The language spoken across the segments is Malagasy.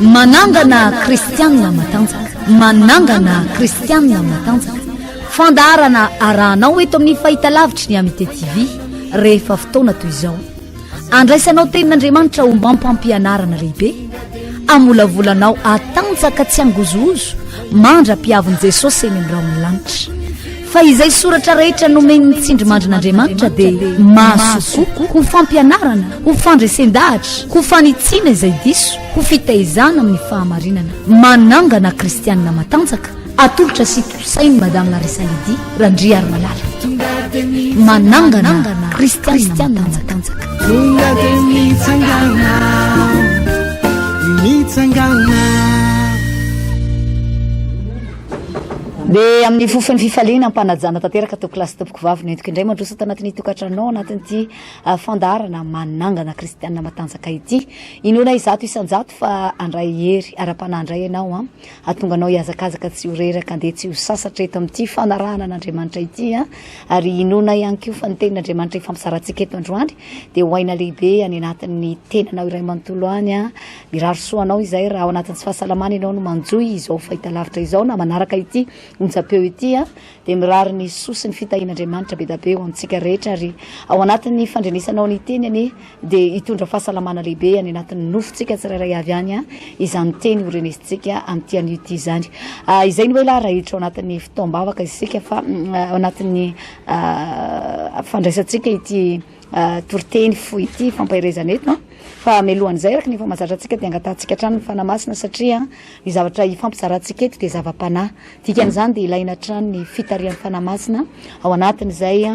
Manangana Kristiana Matanjaka. Manangana Kristiana Matanjaka. Fandarana aranao eto amin'ny fahitalavitry ny Amite TV rehefa fotoana toy izao. Andraisanao tenin'Andriamanitra ho mampampianarana lehibe. Amolavolanao atanjaka tsy angozozo mandra-piavin' Jesosy eny amin'ny lanitra. Fa izay soratra rehetra nomeny tsindrimandrin'Andriamanitra dia mahasoko ho fampianarana, ho fandresen-dahatra, ho fanitsiana izay diso, ho fitaizana amin'ny fahamarinana. Manangana Kristiana Matanjaka, atolotra sy tosainy Madame LARISSA Randria ary malala. Manangana Kristiana Matanjaka. Dia amin'ny fofon'ny fifaliana ampanajana tanteraka toko klasy tompoko vavy nentiko indray mandroso tanatin'ny tokantranao anatin'ity fandarana Manangana Kristiana Matanjaka ity. Inona izato isanjato fa andray hery ara-panandray ianao atonganao hiazakazaka tsy ho reraka andeha tsy ho sasatra eto amin'ity fanarahana an'Andriamanitra ity ary inona ihany koa fa ny tenin'Andriamanitra ifampizarantsika eto androany dia hoaina lehibe any anatin'ny tenanao iray manontolo any miraro soanao izay raha ao anatin'ny tsy fahasalamana ianao no manjoy izao fahitalavitra izao na manaraka ity onjapeo ity dia mirary ny sosi ny fitahin'Andriamanitra be da be ho amintsika rehetra ary ao anatin'ny fandrenisanao ny tenyany dia hitondra fahasalamana lehibe any anatin'ny nofontsika tsirairay avy any izany teny ho renesintsika amin'ity anio ity izany. Izay ny hoe la rahitra ao anatin'ny fitaombavaka isika fa ao anatin'ny fandraisantsika ity toriteny foy ity fampahirezana eto fa melohan'izay araka ny famazatrantsika dia angatantsika hatrany ny fanamasina satria ny zavatra ifampizarantsika eto dia zava-panahy dikan'izany dia ilaina hatrany ny fitarian'ny fanamasina ao anatin'izay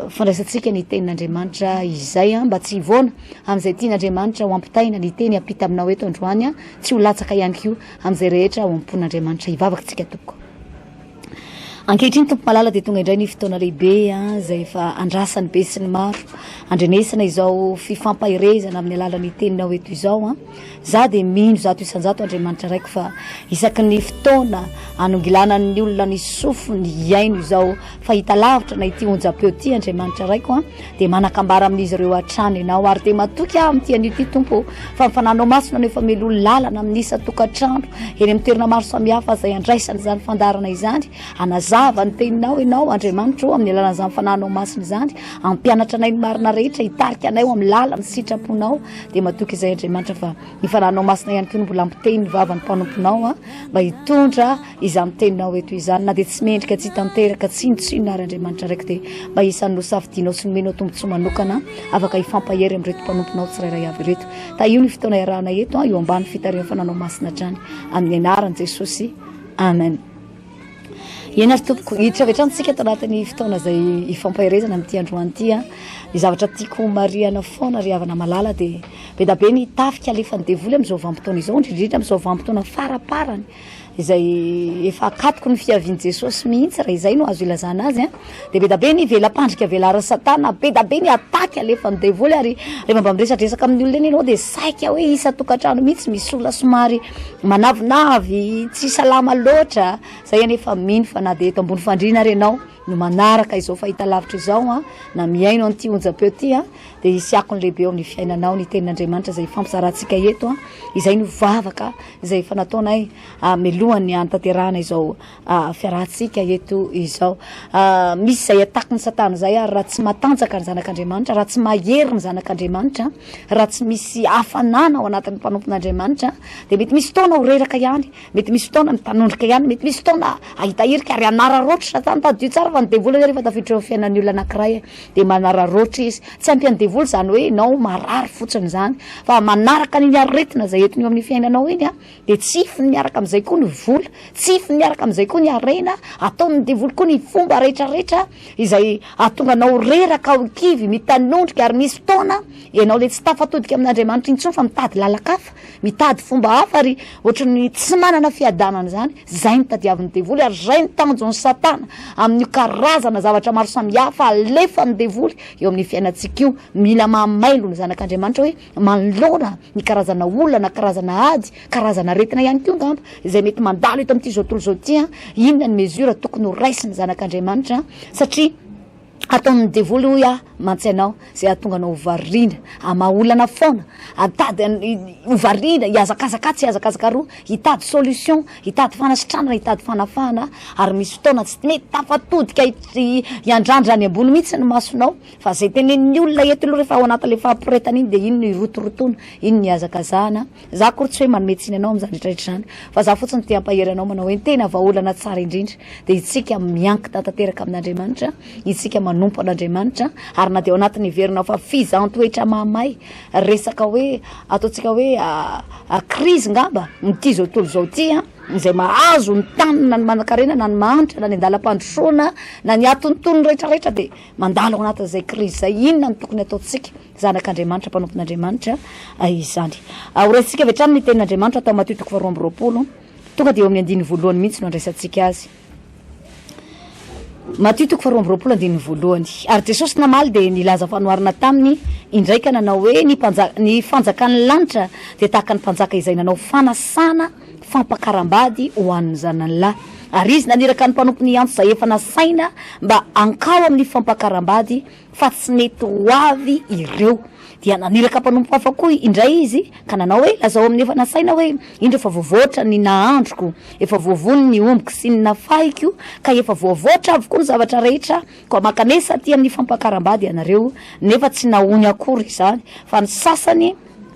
fandraisantsika ny tenin'Andriamanitra izay mba tsy hivoana amin'izay tian'Andriamanitra ho ampitaina ny teny apita aminao eto androany tsy ho latsaka ihany koa amin'izay rehetra ho ampon'Andriamanitra hivavakatsika tompoko. Ankehitriny tompo malala dia tonga indray ny fotoana lehibe izay efa andrasany be sy ny maro andrenesana izao fifampahirezana amin'ny alalan'ny teninao eto izao za dia mino zato isanjato Andriamanitra raiko fa isaky ny fotoana anongilana ny olona ny sofo ny iaino izao fahitalavitra na ity onjapeo ity Andriamanitra raiko dia manakambara amin'izy ireo hatrany ianao ary dia matoky amin'ity anio ity tompo fa mifananao masona no efa melo lalana amin'isa tokantrano eny amin'ny toerana maro samihafa izay andraisana izany fandarana izany anazava ny teninao ianao Andriamanitra amin'ny alalan'izany fananao masina izany ampianatra anay ny marina rehetra hitarika anay amin'ny lalany sitraponao dia matoky izay Andriamanitra fa ny fananao masina ihany koa no mbola ampiteny ny vavan'ny mpanomponao mba hitondra izany teninao eto izany na dia tsy mendrika tsy tanteraka tsinotsinona ary Andriamanitra raiky dia mba isan'ny nosafidianao sy nomenao tombontsoa manokana afaka hifampahery amin'reto mpanomponao tsirairay avy reto ta io ny fotoana iarahana eto eo ambany fitarian'ny fananao masina hatrany amin'ny anaran'i Jesosy amen. Iena tompoko hitravitrantsika tao anatin'ny fotoana izay ifampahirezana amin'ity androany ity ny zavatra tiako mariana foana ry havana malala dia be da be ny tafika alefa ny devoly amin'izao vanim-potoana izao indrindrindra amin'izao vanim-potoana faraparany izay efa akatoko ny fiavian'i Jesosy mihitsy raha izay no azo ilazana azy dia be da be ny velam-pandrika velarany satana be da be ny ataky alefa ny devoly ary rehefa mba miresadresaka amin'ny olona eny ianao dia saika hoe isa tokantrano mihitsy misy olona somary manavinavy tsy salama loatra izay anefa mino fa na dia eto ambony fandriana ary ianao no manaraka izao fahitalavitra izao na miaino an'ity onjapeo ity dia hisy akony lehibe eo amin'ny fiainanao ny tenin'Andriamanitra izay fampizarantsika eto izay no vavaka izay efa nataonay melohany antanterahana izao fiarahantsika eto izao misy izay ataky ny satana izay ary raha tsy matanjaka ny zanak'Andriamanitra raha tsy mahery ny zanak'Andriamanitra raha tsy misy hafanana ao anatin'ny mpanompon'Andriamanitra dia mety misy fotoana ho reraka ihany mety misy fotoana mitanondrika ihany mety misy fotoana ahitahirika ary anararoatra satana tadio tsara fa ny devoly rehefa tafiditra eo fiainan'ny olona anankiray dia manararoatra izy tsy ampy ny devoly izany hoe ianao marary fotsiny izany fa manaraka ny aretina izay entiny eo amin'ny fiainanao iny dia tsifiny miaraka amin'izay koa ny vola tsifiny miaraka amin'izay koa ny arena ataony devoly koa ny fomba rehetrarehetra izay atonganao reraka ao kivy mitanondrika ary misy fotoana ianao le tsy tafatodika amin'Andriamanitra intsony fa mitady lalakafa mitady fomba hafa ary ohatrany tsy manana fiadanana izany zay ny tadiavin'ny devoly ary zay ny tanjon'ny satana amin'ny karazana zavatra maro samihafa alefa ny devoly eo amin'ny fiainantsika io mila mamailo ny zanak'Andriamanitra hoe manolona ny karazana olana karazana ady karazana aretina ihany koa ngamba izay mety mandalo eto amin'ity zao tontolo zao ity inona ny mesura tokony ho raisiny zanak'Andriamanitra satria ataon'ny devoly a mantsainao zay atonga anao ovarina amaolana foana atady ovarina iazakazaka tsy iazakazaka roa hitady solution hitady fanasitrana hitady fanafana ary misy fotoana tsy mety tafatodika iandrandra any ambony mihitsy ny masonao fa zay tenen'ny olona eto aloha rehefa ao anatin'le fampiretana iny de iny ny rotorotona iny ny azakazahana za kory tsy hoe manometsiny anao am'zany rehetrarehetra zany fa za fotsiny te ampahery anao manao hoe tena vaolana tsara indrindra de itsika miankina tanteraka amin'Andriamanitra itsika manompo an'Andriamanitra ary na de ao anatin'ny heverinao fa fizantoetra mamay resaka hoe ataontsika hoe crise ngamba n'ity zao tontolo zao ty zay mahazo ny tanina ny manan-karena na ny manitra na ny andalam-pandrosoana na ny atontono rehetrarehetra de mandalo ao anatin'izay crise zay inona ny tokony ataontsika zanak'Andriamanitra mpanompon'Andriamanitra izany horesika avy hatrany ny tenin'Andriamanitra atao Mateo 4:20 tonga de eo amin'ny andiny voalohany mihitsy no andraisantsika azy Mateo 4:20 ary Jesosy namaly de nilaza fanoharana taminy indraika nanao hoe ny fanjakan'ny lanitra de tahaka ny mpanjaka izay nanao fanasana fampakarambady ho an'ny zanany lahy ary izy naniraka ny mpanompony antso zay efa nasaina mba ankao amin'ny fampakarambady fa tsy mety ho avy ireo dia naniraka mpanompo hafa koa indray izy ka nanao hoe lazao amin'ny efa nasaina hoe indro efa voavoatra ny nahandroko efa voavony ny omboko sy ny nafaiko ka efa voavoatra avokoa ny zavatra rehetra ko makanesa aty amin'ny fampakarambady ianareo nefa tsy nahony akory izany fa ny sasany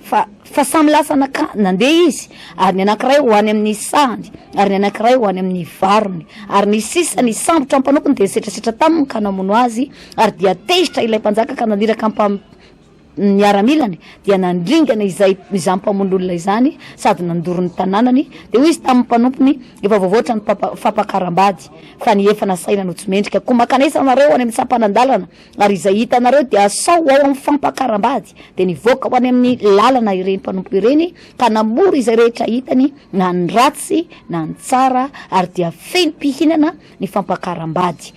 fa samy lasa nandeha izy ary ny anankiray ho any amin'ny sahany ary ny anankiray ho any amin'ny varony ary ny sisa ny sambotra mpanompony de setrasetra taminy ka namono azy ary dia tezitra ilay mpanjaka ka naniraka miaramilany dia nandringana izay mpamon'olona izany sady nandoro ny tanànany de hoy izy tamin'ny mpanompony efa voavoatra ny fampakarambady fa ny efa nasaina no tsy mendrika ko makanesa anareo any amin'ny sampanandalana ary izay hitanareo de asao ao amin'ny fampakarambady de nivoaka ho any amin'ny lalana ireny mpanompo ireny ka namory izay rehetra hitany na ny ratsy na ny tsara ary dia feno mpihinana ny fampakarambady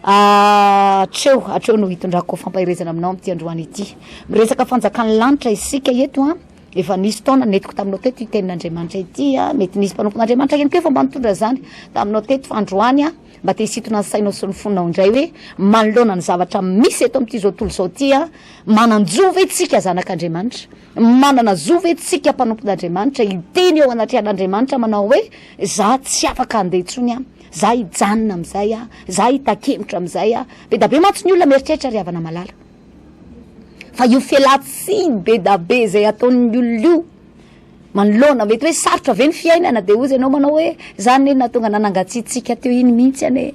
atreo no hitondrako fampahirezana aminao am'ty androany ity miresaka fanjakan'ny lanitra isika eto efa nisy taona netiko taminao teto tenin'Andriamanitra ity mety nisy mpanompon'Andriamanitra ihany koa fa mba nitondra zany taminao teto fa androany mba te hisitona ny sainao sy ny fonao indray hoe manoloana ny zavatra misy eto am'ty zao tontolo zao ty mananjova etsika zanak'Andriamanitra manana zova etsika mpanompon'Andriamanitra iteny eo anatrehan'Andriamanitra manao hoe za tsy afaka andeha intsony za hijanona am'izay za hitakemitra am'izay be da be mantsy ny olona mieritreritra ry havana malala fa io fialatsiny be da be zay ataon'ny olona io manoloana mety hoe sarotra ve ny fiainana de ozy ianao manao hoe zany natonga nanangatsitsika teo iny mihitsy ane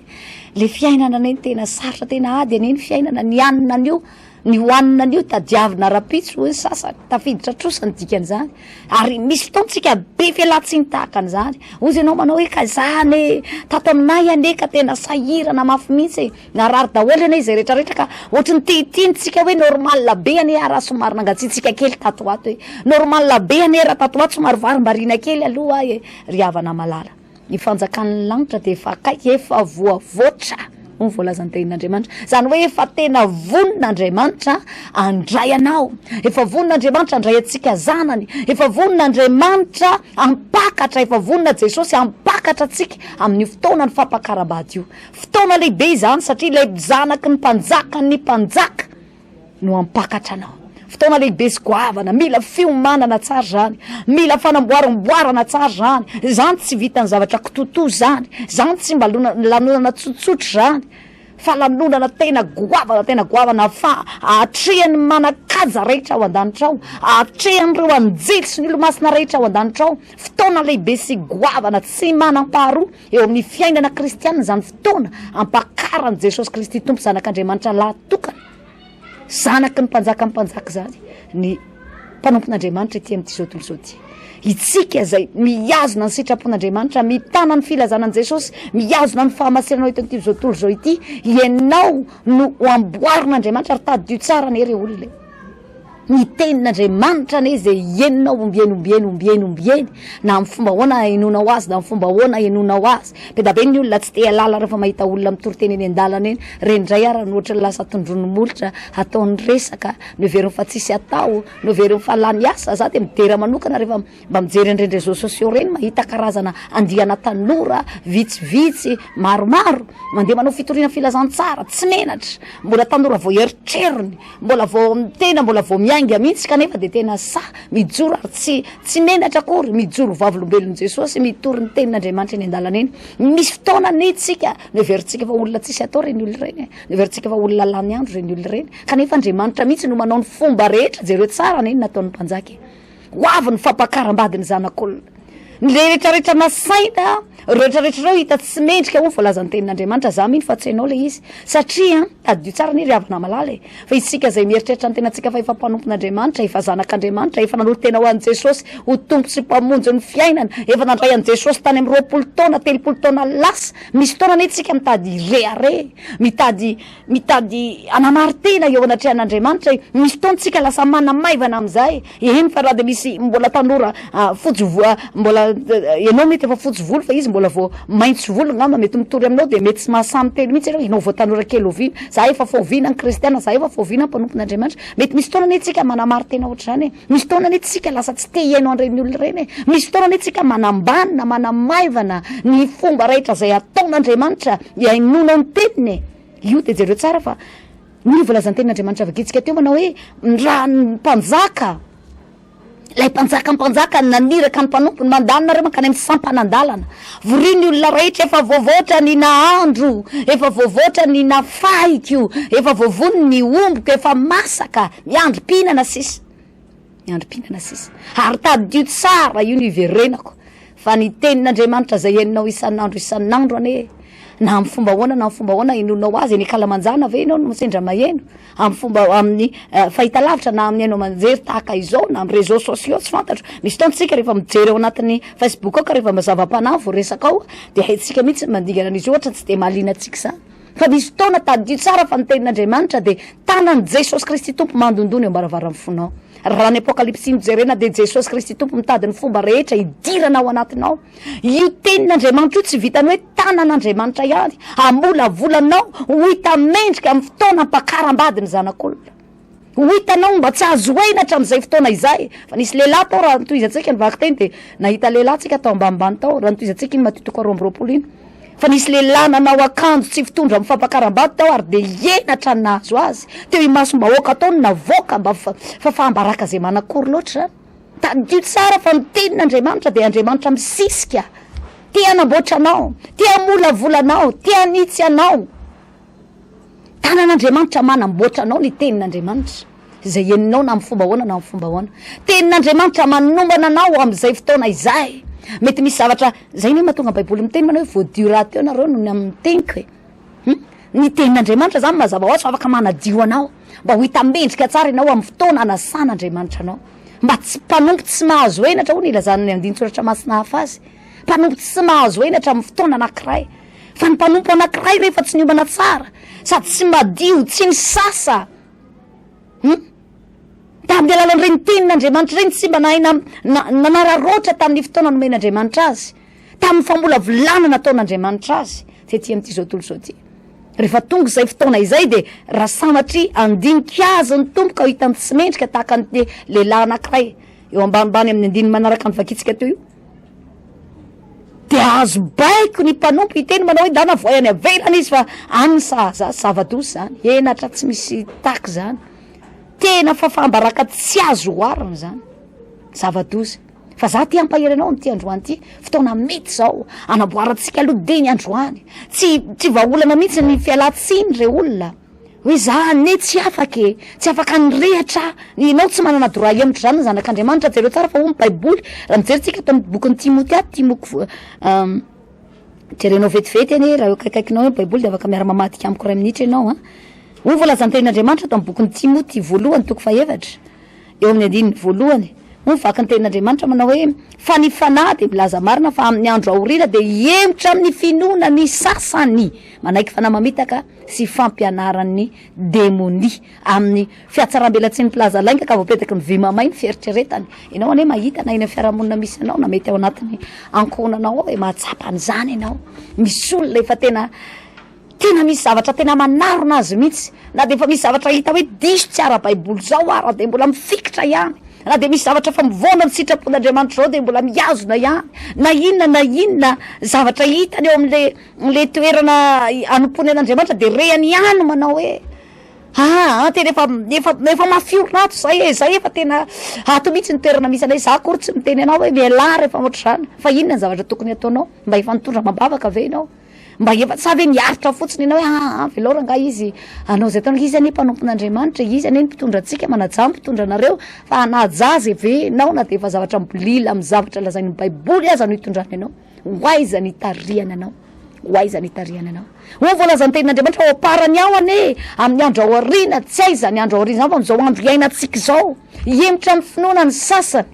le fiainana ane tena sarotra tena ady ane ny fiainana ny anina an'io ny hoanina an'io tadiavina rapitso hoe sasany tafiditra trosany dikan'izany ary misy fotoantsika be fialatsiny tahaka an'izany ozy ianao manao hoe ka zany tato aminay ane ka tena sahirana mafy mihitsy narary daholo ane izay rehetrarehetra ka ohatrany titintsika hoe normal be ane raha somary nangatsitsika kely tato ato hoe normal be ane raha tato ato somary varimbarina kely aloha ry havana malala ny fanjakan'ny lanitra de efa kaiky efa voavoatra ny voalazany tenin'Andriamanitra zany hoe efa tena vonin'Andriamanitra andray anao efa vonin'Andriamanitra andray atsika zanany efa vonin'Andriamanitra ampakatra efa vonina Jesosy ampakatra atsika amin'ny fotoana ny fampakarambady io fotoana lehibe izany satria ilay zanaky ny mpanjaka no ampakatra anao fotoana lehibe sy goavana mila fiomanana tsara zany mila fanamboaramboarana tsara zany tsy vitany zavatra kitoto zany tsy mba lanonana tsotsotro zany fa lanonana tena goavana fa atrehany manakaja rehetra ao an-danitra ao atrehan'ireo anjely sy ny olo-masina rehetra ao an-danitra ao fotoana lehibe sy goavana tsy manam-paharoa eo amin'ny fiainana kristianina zany fotoana ampakarany Jesosy Kristy tompo zanak'Andriamanitra lahatokana zanaky ny mpanjaka zany ny mpanompon'Andriamanitra ety amin'ity zao tontolo zao ty itsika zay mihazona ny sitrapon'Andriamanitra mitana ny filazanan Jesosy mihazona ny fahamasinanao eto amin'ity zao tontolo zao ity ianao no amboarin'Andriamanitra ary tadio tsara ny ere olona ny tenin'Andriamanitra ane zay enonao ombieny na amin'ny fomba hoana enonao azy na amin'ny fomba hoana enonao azy be da be ny olona tsy te alala rehefa mahita olona mitory-teny eny an-dalana eny rendray ara nohatra lasa tondrono molotra ataony resaka noveriny fa tsisy atao noveriny fa lany asa za de midera manokana rehefa mba mijery andreny réseaux sociaux reny mahita karazana andiana tanora vitsivitsy maromaro mandeha manao fitoriana filazantsara tsy menatra mbola tanora vao eritrerony mbola vao tena mbola vao mianga mihitsy kanefa de tena sa mijoro ary tsy menatra akory mijoro vavolombelon Jesosy mitory ny tenin'Andriamanitra eny an-dalana eny misy fotoana netsika neverintsika fa olona tsisy atao reny olona reny neverintsika fa olona lany andro reny olona reny kanefa Andriamanitra mihitsy no manao ny fomba rehetra jereo tsara neny nataon'ny mpanjaka hoavy ny fampakaram-bady ny zanak'olona ny rehetrarehetra masaina rehetrarehetra reo hita tsy mendrika ho voalazan'ny tenin'Andriamanitra za mihitsy fa tsy hainao le izy satria tadio tsara ny riavana malala fa isika zay mieritreritra ny tenatsika fa efa mpanompon'Andriamanitra efa zanak'Andriamanitra efa nanolo tena ho an'i Jesosy ho tompo sy mpamonjy ny fiainana efa nandray an'i Jesosy tany amin'ny 20 taona 30 taona lasa misy taona netsika mitady rehare mitady anamartena eo anatrehan'Andriamanitra misy taontsika lasa manamaivana amin'izay eny fa raha de misy mbola tanora fojovoa mbola enao mety efa fotsy volo fa izy mbola vao maintso volo ngamba mety mitory aminao de mety tsy mahasamy telo mihitsy ianao enao vao tanora kely ovina za efa foviana ny Kristiana za efa foviana ny mpanompon'Andriamanitra mety misy taona netsika manamary tena ohatry zany misy taona netsika lasa tsy te hiaino andreny olona reny misy taona netsika manambanina manamaivana ny fomba rehetra zay ataon'Andriamanitra iainona ny teniny io de jereo tsara fa ny volazan'ny tenin'Andriamanitra avakitsika teo manao hoe raha ny mpanjaka lay mpanjaka naniraka ny mpanompony mandalina reo mankany amin'ny sampanandalana voriny olona rehetra efa voavoatra ny nahandro efa voavoatra ny nafaiko efa voavony ny omboko efa masaka miandrom-pihinana sisa ary tadio tsara io ny iverenako fa ny tenin'Andriamanitra zay eninao isan'andro ane na amin'ny fomba hoana enonao azy eny kalamanjana ve enao no sendra maheno amin'ny fomba amin'ny fahitalavitra na amin'ny enao manjery tahaka izao na amin'ny réseaux sociaux tsy fantatro misy taontsika rehefa mijery ao anatin'ny Facebook ao ka rehefa mazava-panahy vao resaka ao de haitsika mihitsy mandigana an'izy ohatra tsy de mahaliana antsika zany fa misy fotoana tadio tsara fa ny tenin'Andriamanitra de tanany Jesosy Kristy tompo mandondony eo ambaravarany fonao raha ny apokalipsy jerena de Jesosy Kristy tompo mitady ny fomba rehetra hidirana ao anatinao io tenin'Andriamanitra io tsy vitany hoe tanan'Andriamanitra ihany amolavolanao ho hita mendrika amin'ny fotoana ampakaram-bady ny zanak'olona ho hitanao mba tsy azo oena hatramin'izay fotoana izay fa nisy lehilahy tao raha nitoizantsika ny vaky teny de nahita lehilahy tsika tao ambanimbany tao raha nitoizantsika iny matitoko 20 iny fa nisy lehilahy nanao akanjo tsy fitondra amin'ny fampakaram-bady tao ary de henatra ny nahazo azy teo imasom-bahoaka ataony navoaka mba fa fahambaraka zay manakory loatra tadio tsara fa ny tenin'Andriamanitra de Andriamanitra misisika te hanamboatra anao te hamolavolanao te hanitsy anao tanan'Andriamanitra manamboatra anao ny tenin'Andriamanitra zay eninao na amin'ny fomba hoana tenin'Andriamanitra manombana anao amin'izay fotoana izay mety misy zavatra zay ny mahatonga baiboly miteny manao hoe voadio raha teo nareo no amin'ny teniko ny tenin'Andriamanitra zany mazava hoazy fa afaka manadio anao mba ho hita mendrika tsara ianao amin'ny fotoana anasan'Andriamanitra anao mba tsy mpanompo tsy mahazo henatra ho ny ilazany andin-tsoratra masina hafa azy mpanompo tsy mahazo henatra amin'ny fotoana anankiray fa ny mpanompo anankiray rehefa tsy niomana tsara sady tsy madio tsy ny sasa da amin'ny alalan'ireny tenin'Andriamanitra reny tsy mba nanararoatra tamin'ny fotoana nomen'Andriamanitra azy tamin'ny famolavolana nataon'Andriamanitra azy ty amin'ity zao tontolo zao ty rehefa tonga izay fotoana izay de raha samatry andinika azy ny tompoka ho hitany tsy mendrika tahaka ny lehilahy anankiray eo ambanimbany amin'ny andiny manaraka ny vakitsika teo io de azo baiko ny mpanompo hiteny manao hoe dana voay any avelany izy fa any zava-dozy zany henatra tsy misy taky zany tena fahambaraka tsy azo oarina zany zava-dozy fa za ty ampahery anao am'ty androany ty fotoana mety zao anaboarantsika aloha de ny androany tsy vaolana mihitsy ny fialatsiny re olona hoe za ne tsy afaka nyrehatra ianao tsy manana droit emotry zany zanak'Andriamanitra jereo tsara fa ho ny baiboly raha mijerytsika atao amin'ny bokin'ny Timothée timoko jerenao vetivety eny raha kaikaikinao hoe baiboly de afaka miara-mamadika amiko 2 minitra ianao ho volazan'ny tenin'Andriamanitra atao amin'ny bokin'ny Timothée voalohany toko 7 eo amin'ny andininy voalohany vaky ny tenin'Andriamanitra manao hoe fa ny fanahy de milaza marina fa amin'ny andro aorina de hemitra amin'ny finoana ny sasany manaiky fanahy mamitaka sy fampianaran'ny demonia amin'ny fiatsaram-belatsiny plaza lainga ka voapetaky ny vy mamay ny fieritreretany ianao ane mahita na eny amin'ny fiarahamonina misy anao na mety ao anatiny ankonanao hoe mahatsapa an'izany ianao misy olona efa tena misy zavatra tena manarona azy mihitsy na de efa misy zavatra hita hoe diso tsy ara-baiboly zao ara de mbola mifikitra ihany na de misy zavatra fa mivona ny sitrapon'Andriamanitra zao de mbola miazona ihany na inona zavatra hitany eo am'le toerana anompony an'Andriamanitra de rehany ihany manao hoe tena efa mafiorina ato zay efa tena ato mihitsy ny toerana misy anay za kory tsy miteny anao hoe miala rehefa ohatr'izany fa inona ny zavatra tokony ataonao mba efa nitondra mambavaka ve ianao mba efa sa ve miaritra fotsiny ianao hoe velora nga izy anao zay ataonao izy ane mpanompon'Andriamanitra izy ane mpitondra antsika manajà mpitondra anareo fa anajazy ve nao na de efa zavatra mbolila amin'ny zavatra lazain'ny baiboly aza no hitondrany ianao hoaiza ny itariana anao ho voalazany tenin'Andriamanitra ho aparany ao ane amin'ny andro aoriana tsy aiza ny andro aoriana zany fa am'izao andro iainantsika zao hemitra amin'ny finoana ny sasany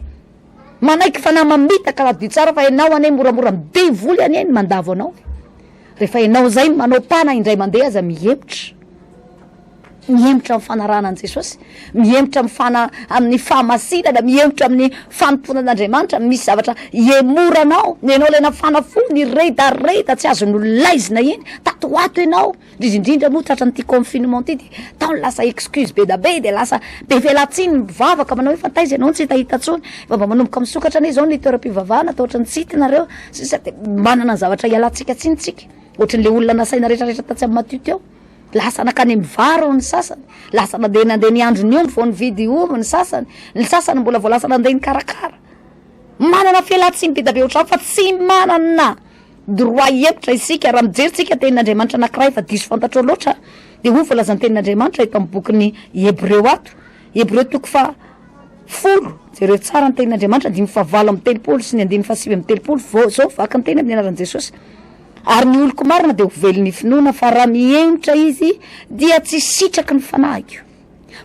manaiky fanahy mamitaka raha dio tsara fa ianao ane moramora midevoly any eny mandavo anao rehefa ianao zay manao pana indray mandeha aza mihemitra amin'ny fanarana an' Jesosy mihemitra amin'ny fahamasinana mihemitra amin'ny fanomponan'Andriamanitra misy zavatra emoranao ianao le nafana fo ny redareda tsy azo nolaizina eny tatoato ianao indrindrindra moa tratra n'ity confinement ty de tao lasa excuse be da be de lasa be velatsiny mivavaka manao hoe fantaiza ianao tsy hitahita tsony fa mba manomboka misokatra ane zao ny toeram-pivavahana atao ohatra ny tsitinareo sisa de manana ny zavatra ialantsika tsinitsika ohatran'le olona nasaina rehetrarehetra tatsy amin'ny matio teo lasa nakany mivaro ny sasany lasa nandeha ny andro ny omby vao nividy ovy ny sasany mbola vao lasa nandeha ny karakara manana fialatsiny be da be ohatrany fa tsy manana droit hemitra isika raha mijeritsika tenin'Andriamanitra anankiray fa diso fantatro loatra de ho voalazany tenin'Andriamanitra eto amin'ny bokyny Hebreo ato Hebreo toko fa 10 jereo tsara ny tenin'Andriamanitra 5:7 sy ny 5:7 zao vaky ny teny amin'ny anaran'i Jesosy ary ny oloko marina de ho velon'ny finoana fa raha mihemitra izy dia tsy sitraky ny fanahy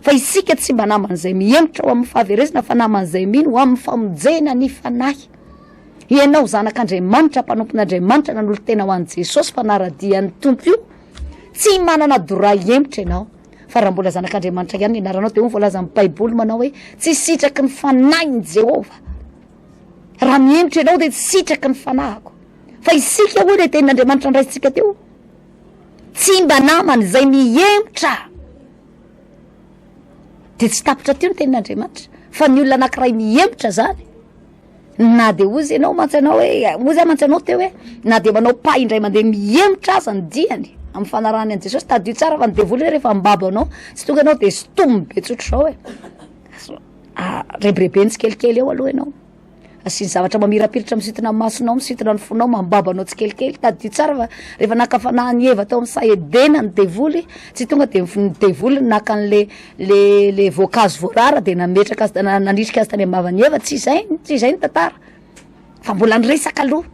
fa isika tsy mba naman'izay mihemitra ho amin'ny fahaverezina fa naman'izay mino ho amin'ny famonjena ny fanahy ianao zanak'Andriamanitra mpanompon'Andriamanitra nanolo tena ho an'i Jesosy fanaradian'ny tompo io tsy manana dora hemitra ianao fa raha mbola zanak'Andriamanitra ihany nianaranao de ho voalaza amin'ny baiboly manao hoe tsy sitraky ny fanahin'i Jehova raha mihemitra ianao de tsy sitraky ny fanahiko fa isika hoe le tenin'Andriamanitra ndraisitsika teo tsy mba namany zay mihemitra de tsy tapitra teo ny tenin'Andriamanitra fa ny olona anankiray mihemitra zany na de ozy ianao mantsanao hoe ozy mantsanao teo hoe na de manao pa indray mandeha mihemitra aza ny diany amin'ny fanarahany an' Jesosy tadio tsara fa ny devoly hoe rehefa mbabo anao tsy tonga ianao de stomy be tsotro zao hoe rebireben'ny tsikelikely eo aloha ianao asiny zavatra mamirapiritra misitona amin'ny masonao misitona ny fonao mambaba anao tsikelikely tadio tsara fa rehefa nakafanahy ny Eva tao amin'ny saedena ny devoly tsy tonga de ny devoly naka an'le voankazo voarara de nametraka azy nandritrika azy tany amin'ny mavan'ny Eva tsy izay ny tantara fa mbola niresaka aloha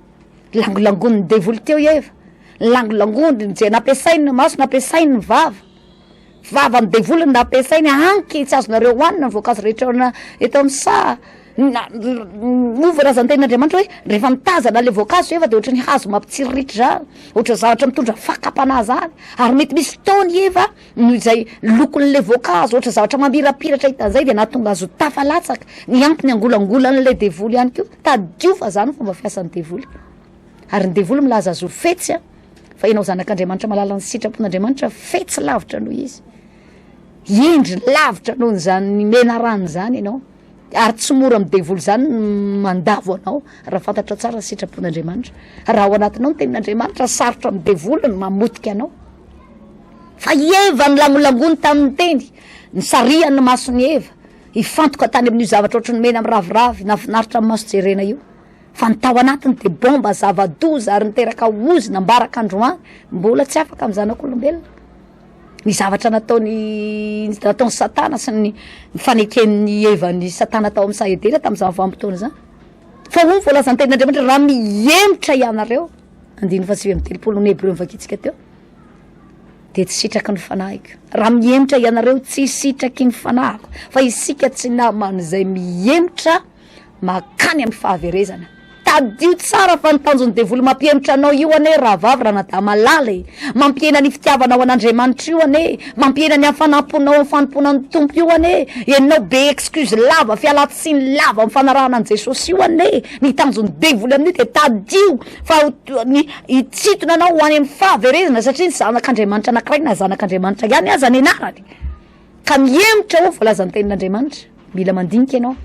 langolangony ny devoly teo Eva langolangony zay nampiasainy ny maso nampiasainy ny vava ny devoly nampiasainy anky tsy azonareo hoanina ny voankazo rehetra eto amin'ny sa voalazany tenin'Andriamanitra hoe rehefa mitazana le voankazo Eva de ohatra ny hazo mampitsiriritra zany ohatra zavatra mitondra fakapana zany ary mety misy fotoany Eva noho izay lokon'le voankazo ohatra zavatra mamirapiratra hitan'izay de nahatonga azo tafalatsaka ny ampy ny angolangolan'le devoly ihany ko tadio fa zany fomba fiasan'ny devoly ary ny devoly milaza azo fetsy fa ianao zanak'Andriamanitra malala ny sitrapon'Andriamanitra fetsy lavitra noho izy endry lavitra noho zany mena rano zany ianao ary tsy mora amin'ny devoly zany mandavo anao raha fantatra tsara sitrapon'Andriamanitra raha ao anatinao ny tenin'Andriamanitra sarotra amin'ny devoly ny mamotika anao fa Eva ny langolangony tamin'ny teny ny sarian'ny masony Eva hifantoka tany amin'io zavatra ohatry ny mena amin'ny raviravy nafinaritra amin'ny maso jerena io fa ny tao anatiny de bomba zava-doza ary niteraka ozy nambaraka androany mbola tsy afaka amin'ny zanak'olombelona ny zavatra nataony Satana sy ny faneken'ny Eva ny Satana tao amin'ny saedena tamin'izao vanim-potoana zany fa ho voalazany tenin'Andriamanitra raha mihemitra ianareo 7:30 ny Hebreo mivakitsika teo de tsy sitraky ny fanahiko raha mihemitra ianareo tsy sitraky ny fanahiko fa isika tsy namany zay mihemitra makany amin'ny fahaverezana. Tadio tsara fa nitanjony devoly mampiemitra anao io ane raha vavy raha nada malala mampiena ny fitiavanao an'Andriamanitra io ane, mampiena ny hafanamponao amin'ny fanomponan'ny tompo io ane, enao be excuse lava fialatsiny lava amin'ny fanarahana an' Jesosy io ane, nitanjony devoly amin'io de tadio fa itsitona anao ho any amin'ny fahaverezana satria ny zanak'Andriamanitra anankiray na zanak'Andriamanitra ihany aza ny anarany ka miemitra ho voalazany tenin'Andriamanitra. Mila mandinika ianao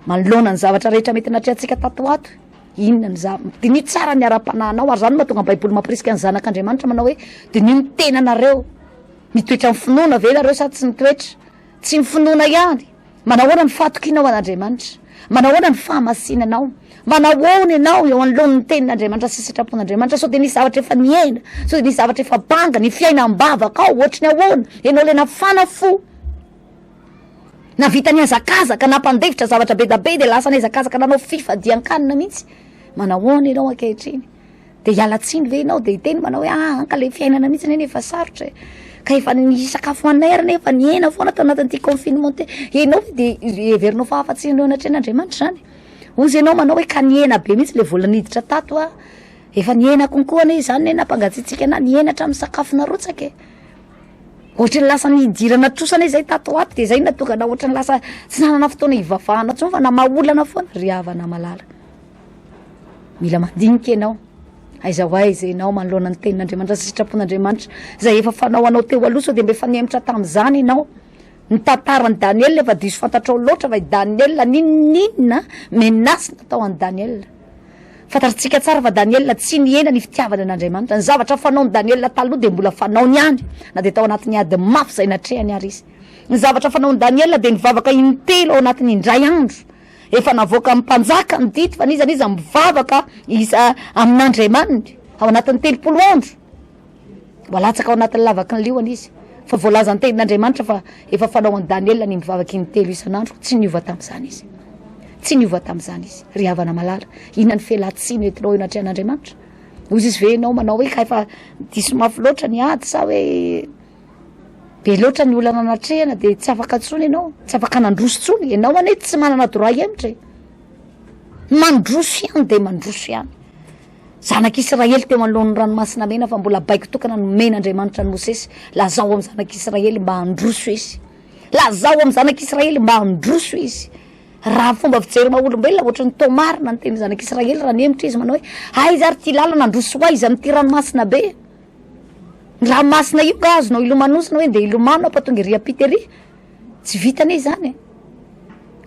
manoloana ny zavatra rehetra mety natrehantsika tato ato. Inona ny diny tsara ny ara-panahinao ary zany mahatonga baiboly mampirisika ny zanak'Andriamanitra manao hoe diny mitena nareo mitoetra amin'ny finoana ve nareo sady tsy mitoetra, tsy mifinoana ihany. Manao ahoana ny fahatokinao an'Andriamanitra, manao ahoana ny fahamasinanao, manao ahoana ianao eo anoloan'ny tenin'Andriamanitra sy sitrapon'Andriamanitra. So de nisy zavatra efa niaina, so de nisy zavatra efa banga ny fiaina ambavaka ao ohatrany ahoana ianao le nafana fo na vita ny azakazaka na mpandevitra zavatra be da be de lasa ny azakazaka nanao fifadian-kanina mihitsy. Manao ahoana ianao ankehitriny de hialatsiny ve ianao de hiteny manao hoe anka le fiainana mihitsy ane efa sarotra ka efa ny sakafo anera efa niena foana tao anatin'ity confinement te ianao de heverinao fa afa-tsy eo anatrehan'Andriamanitra zany. Ozy ianao manao hoe ka niena be mihitsy le vola niditra tato efa niena konkoa ane zany nampangatsitsika ana niena hatramin'ny sakafo narotsaka ohatrany lasa nidirana trosana zay tato ato de zay natokana ohatrany lasa tsy nanana fotoana hivavahana tsony fa na maolana foana ry havana malala. Mila mandinika ianao aiza ho aiza ianao manoloana ny tenin'Andriamanitra sy sitrapon'Andriamanitra zay efa fanao anao teo aloha so de mbe efa niemitra tamin'izany ianao. Ny tantarany Daniel efa diso fantatrao loatra fa Daniel ninninona menasy natao an'i Daniel. Fantatritsika tsara fa Daniel tsy niena ny fitiavana an'Andriamanitra. Ny zavatra fanaony Daniel taloha de mbola fanaony ihany na de tao anatin'ny ady mafy zay natrehany ary izy. Ny zavatra fanaony Daniel de nivavaka intelo ao anatin'ny indray andro efa navoaka amin'ny mpanjaka ny dity fa niza mivavaka iza amin'Andriamanitra ao anatin'ny 30 andro walatsaka ao anatin'ny lavaky ny liony izy fa voalaza ny tenin'Andriamanitra fa efa fanaony Daniel ny mivavaka intelo isan'andro tsy niova tamin'izany izy. Tsy niova tamin'izany izy. Ry havana malala, inona ny fialatsiny entinao eo natrehan'Andriamanitra? Ozy izy ve ianao manao hoe ka efa diso mafy loatra ny ady sa hoe be loatra ny olana natrehana de tsy afaka tsony ianao, tsy afaka nandroso tsony ianao ane tsy manana droit ihany mandroso ihany de mandroso ihany. Zanak'Israely teo anoloan'ny ranomasina mena fa mbola baiko tokana nomen'Andriamanitra ny Mosesy lazao amin'ny zanak'Israely mba handroso izy, lazao amin'ny zanak'Israely mba handroso izy. Raha fomba fijery maolombelona ohatrany tomarina ny teny zanak'Israely raha niemitra izy manao hoe aiza ary ty lalana androso aiza amin'ty ranomasina be. Ny ranomasina io ka azonao ilomanosina hoe de ilomano ampatonga ry apitery tsy vitane zany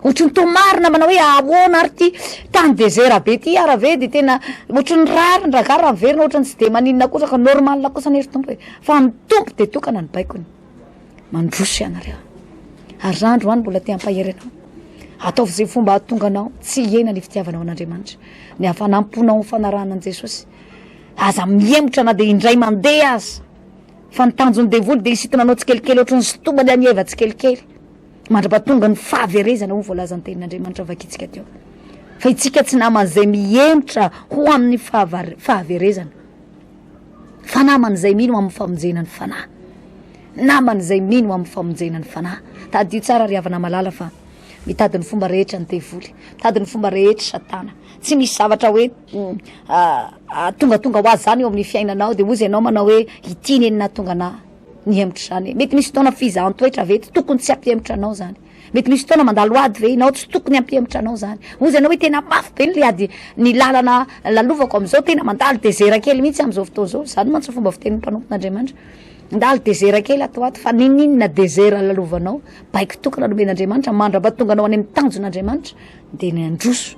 ohatrany tomarina manao hoe ahoana ary ty tany désert be ty ara ve de tena ohatrany rary ny ragara verina ohatrany tsy de maninona kosa ka normal kosa ny tompo hoe fa ny tompo de tokana ny baikony mandroso ianareo ary randro any mbola te ampahery anao ataovy zay fomba ahatonga anao tsy hiena ny fitiavanao an'Andriamanitra ny hafanamponao ny fanarahana an' Jesosy aza miemitra na de indray mandeha aza fa ny tanjony devoly de hisitana anao tsikelikely ohatrany sotomany anyeva tsikelikely mandra-pahatonga ny fahaverezana ho voalazany tenin'Andriamanitra vakitsika teo fa itsika tsy naman'izay miemitra ho amin'ny fahaverezana fa naman'izay mino amin'ny famonjena ny fanahy, naman'izay mino amin'ny famonjena ny fanahy. Tadio tsara ry havana malala fa mitady ny fomba rehetra ny devoly, mitady ny fomba rehetra satana. Tsy misy zavatra hoe tongatonga ho azy zany eo amin'ny fiainanao de ozy ianao manao hoe ity ny nahatonga na niemitra zany. Mety misy fotoana fizahan-toetra ve tokony tsy ampiemitra anao zany. Mety misy fotoana mandalo ady ve ianao tsy tokony ampiemitra anao zany. Ozy ianao hoe tena mafy be ny ady ny lalana lalovako am'izao tena mandalo désert kely mihitsy am'izao fotoana zao. Zany mantsy fomba fitenin'ny mpanompon'Andriamanitra. Mandalo désert kely ato ato fa ninina désert lalovanao baiko tokana nomen'Andriamanitra mandra-pahatonga anao any amin'ny tanjon'Andriamanitra de ny androso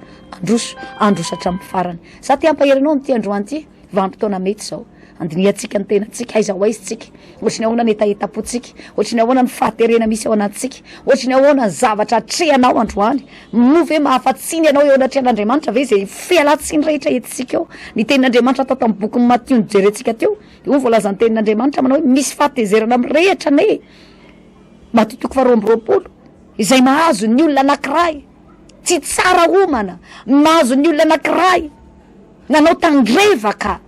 hatramin'ny farany. Sa ty ampahery anao n'ity androany ty vanim-potoana mety zao. Andiniatsika ny tenatsika aiza ho aiza tsika. Ohatrany ahoana ny etaetapotsika, ohatrany ahoana ny fahaterena misy ao anatsika, ohatrany ahoana ny zavatra atrehanao androany. Mo ve mahafatsiny ianao eo anatrehan'Andriamanitra ve zay fialatsiny rehetra etintsika eo. Ny tenin'Andriamanitra atao tamin'ny boky Matthieu nijerentsika teo. Io voalazany tenin'Andriamanitra manao hoe misy fahatezerana amin'ny rehetra ne. Matthieu 2:20 izay mahazo ny olona anankiray tsy tsara homana, mahazo ny olona anankiray nanao tandrevaka.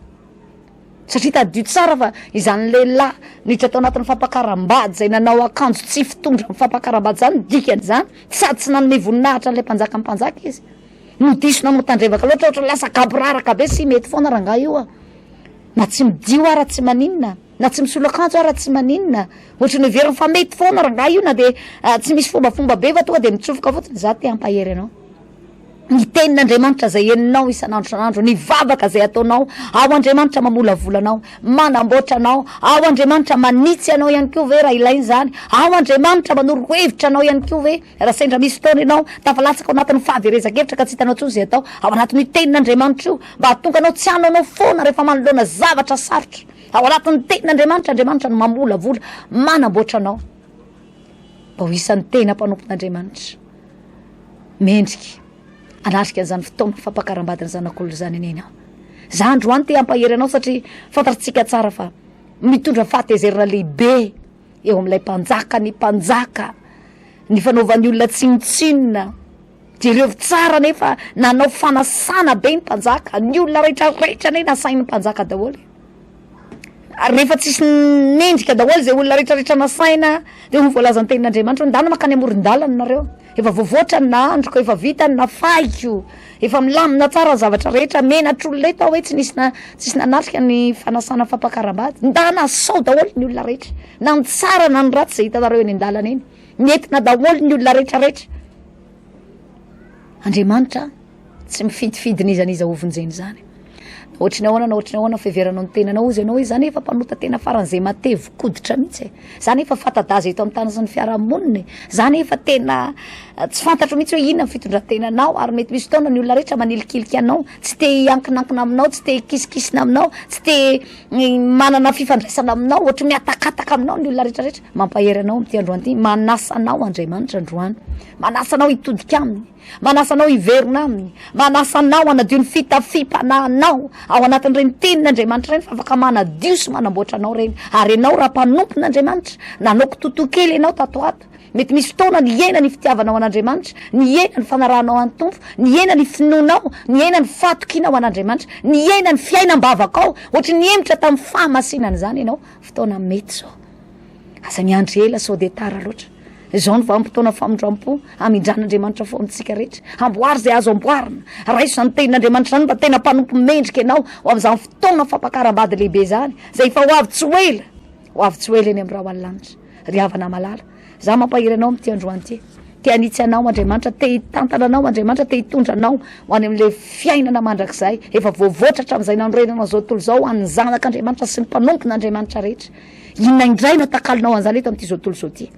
Satria tadio tsara fa izany lehilahy niditra tao anatin'ny fampakaram-bady zay nanao akanjo tsy fitondra amin'ny fampakaram-bady zany dikan'izany sady tsy nanome voninahitra an'ilay mpanjaka izy nodisona motandrevaka loatra ohatra lasa gaboraraka be sy mety foana rangah io a na tsy midio ara tsy maninona na tsy misolo-kanjo ara tsy maninona ohatra ny veriny fa mety foana rangah io na de tsy misy fombafomba be fa tonga de mitsofoka fotsiny za te ampahery anao ny tenin'Andriamanitra zay eninao isan'andro san'andro ny vavaka zay ataonao ao Andriamanitra mamolavolanao manamboatra anao ao Andriamanitra manitsy anao ihany koa ve raha ilainy zany ao Andriamanitra manoro hevitra anao ihany koa ve raha sendra misy fotoana ianao tafalatsaka ao anatin'ny fahaverezakevitra ka tsy hitanao tsony zay atao ao anatin'ny tenin'Andriamanitra io mba hatonga anao tsy hanao foana rehefa manoloana zavatra sarotra ao anatin'ny tenin'Andriamanitra Andriamanitra no mamolavola manamboatra anao mba ho isan'ny tena mpanompon'Andriamanitra mendrika anarika an'izany fotoana fampakaram-badiny zanak'olona zany enena za androany te ampahery anao satria fantatsika tsara fa mitondra fahatezerana lehibe eo amin'ilay mpanjaka ny mpanjaka ny fanaovan'ny olona tsinotsinona jereo tsara nefa nanao fanasana be ny mpanjaka ny olona rehetrarehetra ne nasain'ny mpanjaka daholy rehefa tsisy mendrika daholy zay olona rehetrarehetra nasaina de ho voalazan'ny tenin'Andriamanitra ndana makany amoron-dalana nareo efa voavoatra ny nahandroko efa vita ny nafaiko efa milamina tsara ny zavatra rehetra menatr'olona eto hoe tsisy nanarika ny fanasana fampakaram-bady ndana sao daholy ny olona rehetra na ny tsara na ny ratsy zay hitanareo eny an-dalana eny nentina daholy ny olona rehetrarehetra Andriamanitra tsy mifidifidin'izaniza ovonjeny zany ohatriny ahoana na ohatriny ahoana fiheveranao ny tenanao izy ianao izy zany efa mpanota tena faran'izay matevo koditra mihitsy zany efa fatadaza eto amin'ny tany sy ny fiarahamonina zany efa tena tsy fantatro mihitsy hoe inona ny fitondrantenanao ary mety misy fotoana ny olona rehetra manilikiliky anao tsy te hiankinankina aminao tsy te hikisikisina aminao tsy te manana fifandraisana aminao ohatra miatakataka aminao ny olona rehetrarehetra mampahery anao am'ty androany ity manasanao Andriamanitra androany manasanao hitodika aminy manasanao hiverina aminy manasanao anadio ny fitafipananao ao anatin'ireny tenin'Andriamanitra reny fa afaka manadio sy manamboatra anao reny ary ianao raha mpanompon'Andriamanitra nanaoko tontokely ianao tatoato mety misy fotoana ny ena ny fitiavanao an'Andriamanitra ny ena ny fanarahanao an'ny tompo ny ena ny finoanao ny ena ny fatokinao an'Andriamanitra ny ena ny fiainam-bavakao ohatra ny emitra tamin'ny fahamasinana zany ianao fotoana mety zao aza miandry ela sao de tara loatra zao ny vanim-potoana famindram-po amindran'Andriamanitra foantsika rehetra amboary zay azo amboarina raha iso zany tenin'Andriamanitra zany mba tena mpanompo mendrika ianao ho amin'izany fotoana fampakaram-bady lehibe zany zay fa ho avy tsy hoela eny amin'ny raha hoalanitra ry havana malala za mampahery anao am'ty androany ty te anitsy anao Andriamanitra te hitantana anao Andriamanitra te hitondra anao ho any amin'le fiainana mandrakizay efa voavoatra hatramin'izay nanorenana zao tontolo zao an'ny zanak'Andriamanitra sy ny mpanompon'Andriamanitra rehetra inona indray no takalinao an'izany eto am'ty zao tontolo zao ty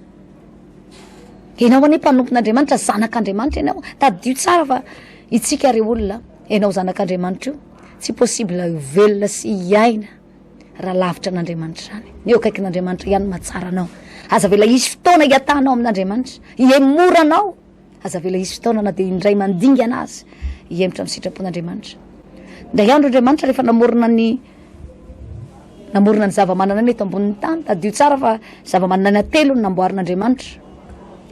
ianao ane mpanompon'Andriamanitra zanak'Andriamanitra ianao tadio tsara fa itsika re olona ianao zanak'Andriamanitra io tsy possible velona sy hiaina raha lavitra an'Andriamanitra zany eo akaikin'Andriamanitra ihany mahatsara anao aza vela isy fotoana hiatanao amin'Andriamanitra iemoranao aza vela isy fotoana na de indray mandinga anazy hiemitra amin'ny sitrapon'Andriamanitra ndray andro Andriamanitra rehefa namorona ny zava-manana eto ambonin'ny tany tadio tsara fa zava-manana telo ny namboarin'Andriamanitra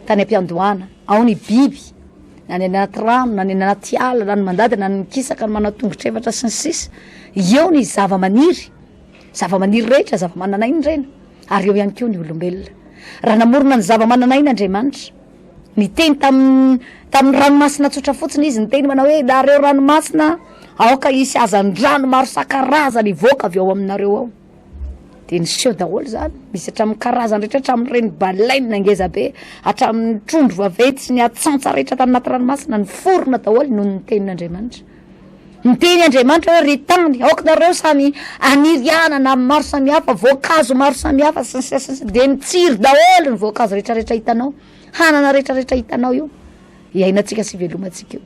tany ampiandohana ao ny biby na ny anaty rano na ny anaty ala na ny mandady na ny kisaka ny manao tongotra efatra sy ny sisa eo ny zava-maniry rehetra zava-mananainy reny ary eo ihany koa ny olombelona raha namorona ny zava-mananainy Andriamanitra ny teny tamin'ny ranomasina tsotra fotsiny izy ny teny manao hoe nareo ranomasina aoka isy azany rano maro sakarazany voaka avy ao aminareo ao de niseho daholo zany misy hatramin'ny karazany rehetra hatramin'ireny baleine angeza be hatramin'ny trondro vavetsy ny atsantsa rehetra tany anaty ranomasina ny forona daholo noho ny tenin'Andriamanitra ny teny Andriamanitra hoe ry tany aokanareo samy anirianana maro samihafa voankazo maro samihafa de mitsiry daholo ny voankazo rehetrarehetra hitanao hanana rehetrarehetra hitanao io iainantsika sy velomantsika io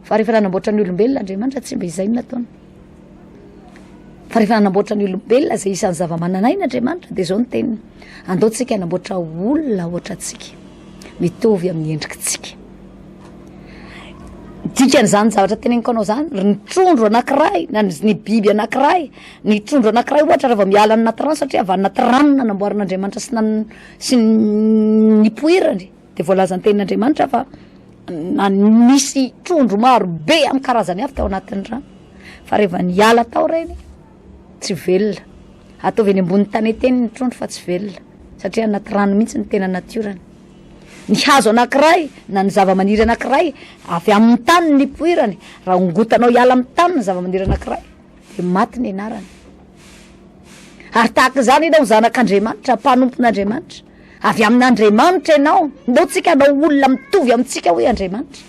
fa rehefa nanamboatra ny olombelona Andriamanitra tsy mba izay natony fa rehefa nanamboatra ny olombelona zay isan'ny zava-mananainy Andriamanitra de zao ny teniny andaotsika hanamboatra olona ohatra atsika mitovy amin'ny endrikitsika dikan'izany zavatra teneniko anao zany ny trondro anankiray na ny biby anankiray ny trondro anankiray ohatra rehefa miala anaty rano satria avy anaty rano nanamboarin'Andriamanitra sy nipoirany de voalazan'ny tenin'Andriamanitra fa misy trondro maro be amin'ny karazany avy tao anatin'ny rano fa rehefa niala tao reny tsy velona ataovy eny ambony tany eteny ny trondro fa tsy velona satria anaty rano mihitsy ny tena natiorany ny hazo anankiray na ny zava-maniry anankiray avy amin'ny tany ny poirany raha ongotanao hiala amin'ny tany ny zava-maniry anankiray de maty ny anarany ary tahaka zany ianao zanak'Andriamanitra mpanompon'Andriamanitra avy amin'Andriamanitra ianao ndao tsika anao olona mitovy amintsika hoe Andriamanitra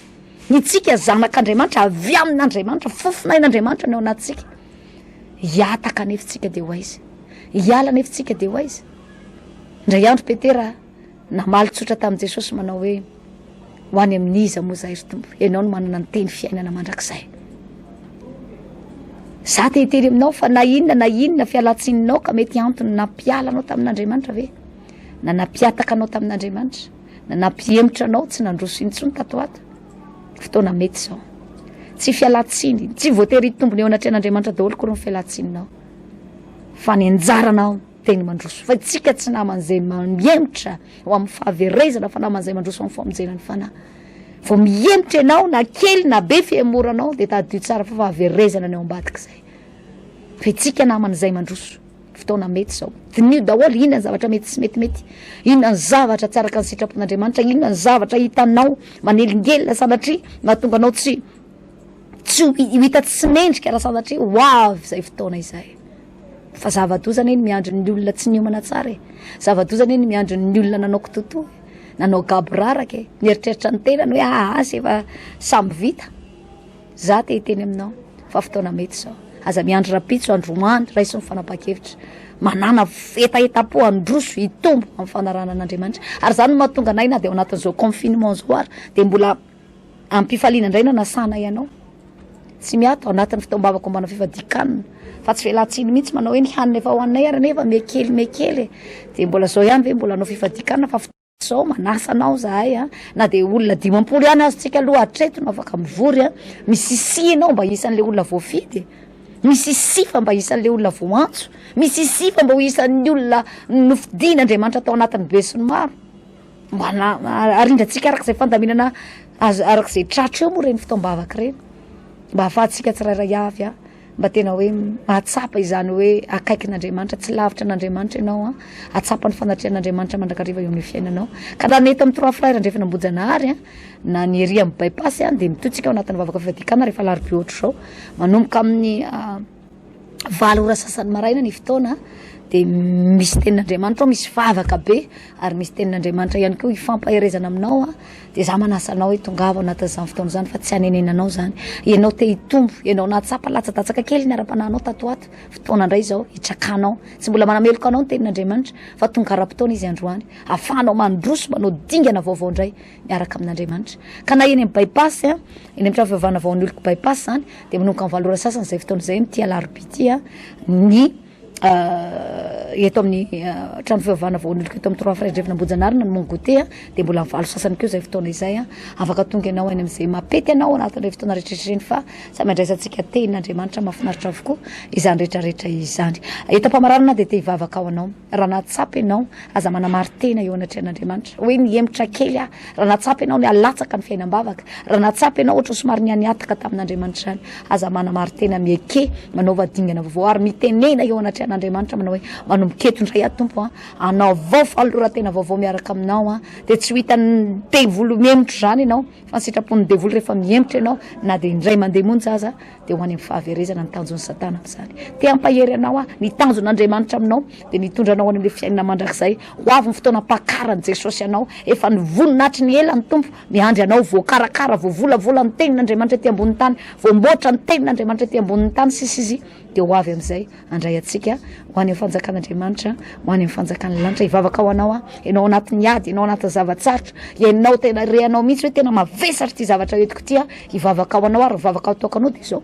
ny tsika zanak'Andriamanitra avy amin'Andriamanitra fofonain'Andriamanitra ny ao anatsika hiataka nefitsika de ho aiza hiala nefitsika de ho aiza ndray andro Petera namaly tsotra tamin'i Jesosy manao hoe ho any amin'iza moa zahay ry tompo ianao no manana ny teny fiainana mandrakizay za te hiteny aminao fa na inona fialatsinanao ka mety antony nampiala anao tamin'Andriamanitra ve na nampiataka anao tamin'Andriamanitra na nampihemitra anao tsy nandroso intsony tato ato fotoana mety zao tsy fialatsiny tsy voatery tombony eo anatrehan'Andriamanitra daholo koa ny fialatsinanao fa ny anjaranao teny mandroso fa tsika tsy naman'izay mihemitra ho amin'ny fahaverezana fa naman'izay mandroso amin'ny famonjenany fanahy vao mihemitra ianao na kely na be fihemoranao de tadio tsara fa fahaverezana ny ao ambadika zay fa tsika naman'izay mandroso fotoana mety zao dinio daholo inona ny zavatra mety sy metimety inona ny zavatra tsy araka ny sitrapon'Andriamanitra inona ny zavatra hitanao manelingelina sanatria mahatonga anao tsy hita tsy mendrika raha sanatria ho avy zay fotoana izay fa zava-dozana eny miandro ny olona tsy niomana tsara e zava-dozana eny miandro ny olona nanao kitoto nanao gaboraraka e nieritreritra ny tenany hoe asy efa samby vita za te hiteny aminao fa fotoana mety zao aza miandro rapitso androany raha isy ny fanapa-kevitra manana etapo androso hitombo amin'ny fanarana an'Andriamanitra ary zany no mahatonga anay na de ao anatin'izao confinement zao ary de mbola ampifaliana indray na nasana ianao tsy miato ao anatin'ny fitaombavako mbana fifadikanina fa tsy fialatsiny mihitsy manao hoe ny hanina efa hoanay ary nefa mekely de mbola zao ihany ve mbola anao fifadikanina fa zao manasa anao zahay na de olona 50 ihany azotsika aloha hatreto no afaka mivory misy sianao mba isan'le olona voafidy misy sifa mba isan'le olona voantso misy sifa mba ho isan'ny olona nofidin'Andriamanitra tao anatin'ny be sy ny maro mba arindratsika arak'izay fandaminana arak'izay tratra eo moa reny fitaombavaka reny mba ahafahantsika tsirairay avy mba tena hoe mahatsapa izany hoe akaikin'Andriamanitra tsy lavitra n'Andriamanitra ianao atsapa ny fanatrehan'Andriamanitra mandrakariva eo amin'ny fiainanao ka raha neto amin'ny 3 frères andrefan'ambojanaharry na ny ery amin'ny bypass de mitotsika ao anatin'ny vavaka fifadikana rehefa larobia ohatro zao manomboka amin'ny 9 ora sasany maraina ny fotoana de misy tenin'Andriamanitra ao misy vavaka be ary misy tenin'Andriamanitra ihany koa hifampaherezana aminao de za manasa anao hoe tongava anatin'izany fotoana zany fa tsy hanenenanao zany ianao te hitombo ianao natsapa latsadatsaka kely ny ara-panahinao tato ato fotoana indray zao hitrakanao tsy mbola manameloka anao ny tenin'Andriamanitra fa tonga ara-potoana izy androany ahafahanao mandroso manao dingana vaovao indray miaraka amin'Andriamanitra ka na eny amin'ny bypass eny amin'ny trano fivavahana vaon'ny oloko bypass zany de manomboka amin'ny 7 ora sasany zay fotoana zay mitia larobia ny eto amin'ny trano fivavahana vaon'oloko eto amin'ny 3 frères andrefan'ambojanaharry na ny mongote de mbola amin'ny 7 sasany keo zay fotoana izay afaka tonga ianao eny amin'izay mapety ianao anatin'ireny fotoana rehetrarehetra fa samy andraisantsika tenin'Andriamanitra mahafinaritra avokoa izany rehetrarehetra izany etam-pamararana de te hivavaka ao anao raha natsapa ianao aza manamary tena eo anatrehan'Andriamanitra hoe nihemitra kely raha natsapa ianao ny alatsaka ny fiainam-bavaka raha natsapa ianao ohatra somary nianiataka tamin'Andriamanitra any aza manamary tena mieke manaova dingana vaovao ary mitenena eo anatrehan'Andriamanitra manao hoe manomboketo indray atompo anao vao falora tena vaovao miaraka aminao de tsy ho hitany devolo mihemitra zany ianao fa ny sitrapon'ny devolo rehefa mihemitra ianao na de indray mandeha monjy aza de ho any amin'ny fahaverezana ny tanjon'ny satana am'izany te ampahery anao ny tanjon'Andriamanitra aminao de nitondra anao any amin'le fiainana mandrakizay ho avy ny fotoana mpakarany Jesosy anao efa ny voninatry ny ela ny tompo miandry anao voakarakara voavolavola ny tenin'Andriamanitra ety ambony tany voamboatra ny tenin'Andriamanitra ety ambony tany sisy de ho avy amin'izay andray atsika ho any amin'ny fanjakan'Andriamanitra ho any amin'ny fanjakan'ny lanitra hivavaka ao anao ianao anatin'ny ady ianao anatin'ny zavatsarotra ianao tena reanao mihitsy hoe tena mavesatra ty zavatra etiko ty hivavaka ao anao ary hivavaka ao tokanao de zao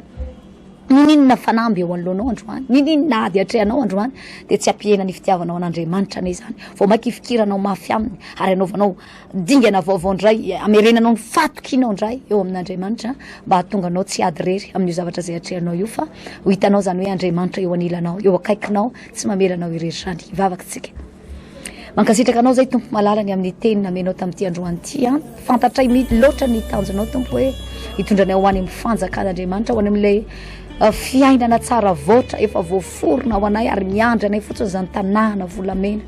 ninina fanamby eo anoloanao androany ninina ady atrehanao androany de tsy ampihena ny fitiavanao an'Andriamanitra ane zany vao makifikiranao mafy aminy ary anaovanao dingana vaovao indray amerenanao ny fatokinao indray eo amin'Andriamanitra mba hahatonga anao tsy ady rery amin'io zavatra zay atrehanao io fa ho hitanao zany hoe Andriamanitra eo anilanao eo akaikinao tsy mamelanao irery zany hivavaka tsika mankasitraka anao zay tompo malalany amin'ny teny namenao tamin'ity androany ty fantatray loatra ny tanjonao tompo hoe hitondranay ho any amin'ny fanjakan'Andriamanitra ho any amin'ilay fiainana tsara voatra efa voaforona ho anay ary miandry anay fotsiny zany tanàna volamena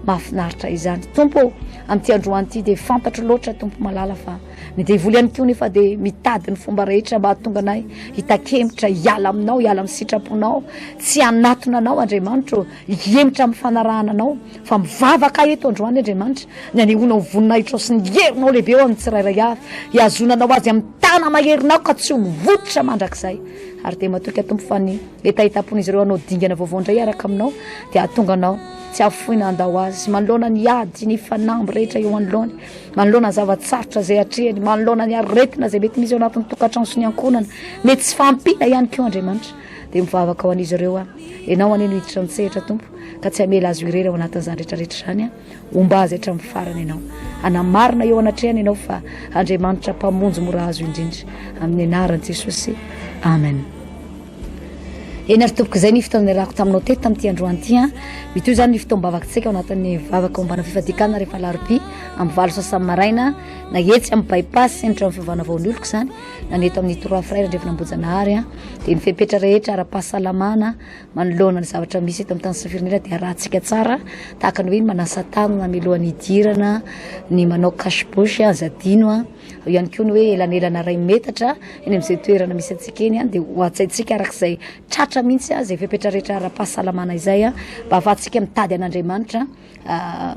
mahafinaritra izany tompo amin'ity androanyity dia fantatro loatra tompo malala fa ny devoly ihany koa nefa dia mitady ny fomba rehetra mba hahatonga anay hitakemitra hiala aminao hiala amin'ny sitraponao tsy hanatona anao Andriamanitra hiemitra amin'ny fanarahana anao fa mivavaka eto androany Andriamanitra ny anehoana voninahitra sy ny herinao lehibe eo amin'ny tsirairay avy hiazonanao azy amin'ny tana maherinao ka tsy ho mivototra mandrakizay ary dia matoka tompo fa ny etaitapon'izy ireo anao dingana vaovao indray araka aminao dia ahatonga anao tsy afoina andao azy manoloana ny ady ny fanamby rehetra eo anoloany manoloana ny zavatsarotra zay atrehany manoloana ny aretina zay mety misy eo anatin'ny tokantrano sy ny ankonana mety tsy fampina ihany koa Andriamanitra dia mivavaka ho an'izy ireo ianao aneno hiditra mitsehatra tompo ka tsy hamela azy irery ao anatin'izany rehetrarehetra zany omba azy hatra amin'ny farany ianao anamarina eo anatrehany ianao fa Andriamanitra mpamonjy mora azo indrindra amin'ny anaran'i Jesosy amen. Eny ary tompoko izay ny fotoana niarahako taminao teto tamin'ity androanyity mitoy zany ny fotoam-bavakantsika ao anatin'ny vavaka ombana fifadikana rehefa larobia amin'ny valo sasany maraina na etsy amin'ny bypass enitra amin'ny fivavahana vaon'oloko zany na neto amin'ny 3 frères ndrefa nambonjanahary dia ny fepetra rehetra ara-pahasalamana manoloana ny zavatra misy eto amin'ny tany sy ny firenena dia rahantsika tsara tahaka ny hoe ny manasa tanana milohan'ny hidirana ny manao cache-bouche azadino ihany koa ny hoe elanelana ray metatra eny amin'izay toerana misy antsika eny dia ho atsaintsika arak'izay tratra mihitsy zay fepetra rehetra ara-pahasalamana izay mba ahafahantsika mitady an'Andriamanitra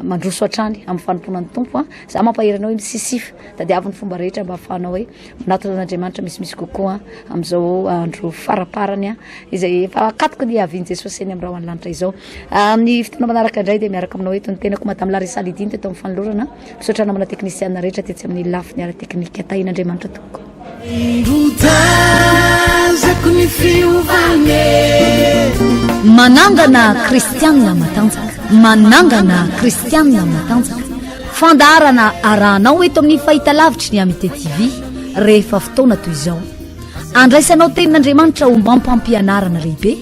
mandroso hatrany amin'ny fanomponan'ny tompo za mampaheranao hoe misisifa tadiaviny fomba rehetra mba ahafahanao hoe manatona an'Andriamanitra misimisy kokoa amin'izao andro faraparany izay efa akatoka ny avian'i Jesosy eny amin'ny raha any lanitra izao amin'ny fotoana manaraka indray dia miaraka aminao eto ny tenako madame LARISSA lidiny teto amin'ny fanolorana misaotra namana teknisiana rehetra tetsy amin'ny lafiny ara teknika tahin'Andriamanitra toko Manangana Kristiana Matanjaka Manangana Kristiana Matanjaka fandaharana arahanao eto amin'ny fahitalavitry ny Amite TV rehefa fotoana toy izao andraisanao tenin'Andriamanitra ho mampampianarana lehibe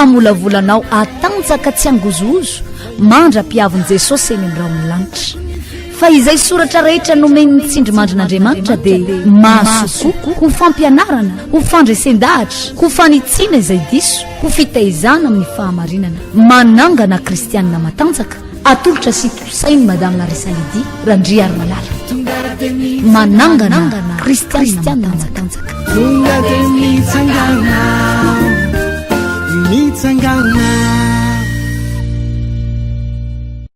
amolavolanao atanjaka tsy angozozo mandra-piavin'i Jesosy eny amin'ny raha ny lanitra fa izay soratra rehetra nomeny mitsindry mandrin'Andriamanitra dia mahasoko ho fampianarana ho fandraisen-dahatra ho fanitsiana izay diso ho fitaizana amin'ny fahamarinana manangana Kristiana Matanjaka atolotra sy tosainy madame LARISSA Lidi randriary malala manangana Kristiana Matanjaka mitsangana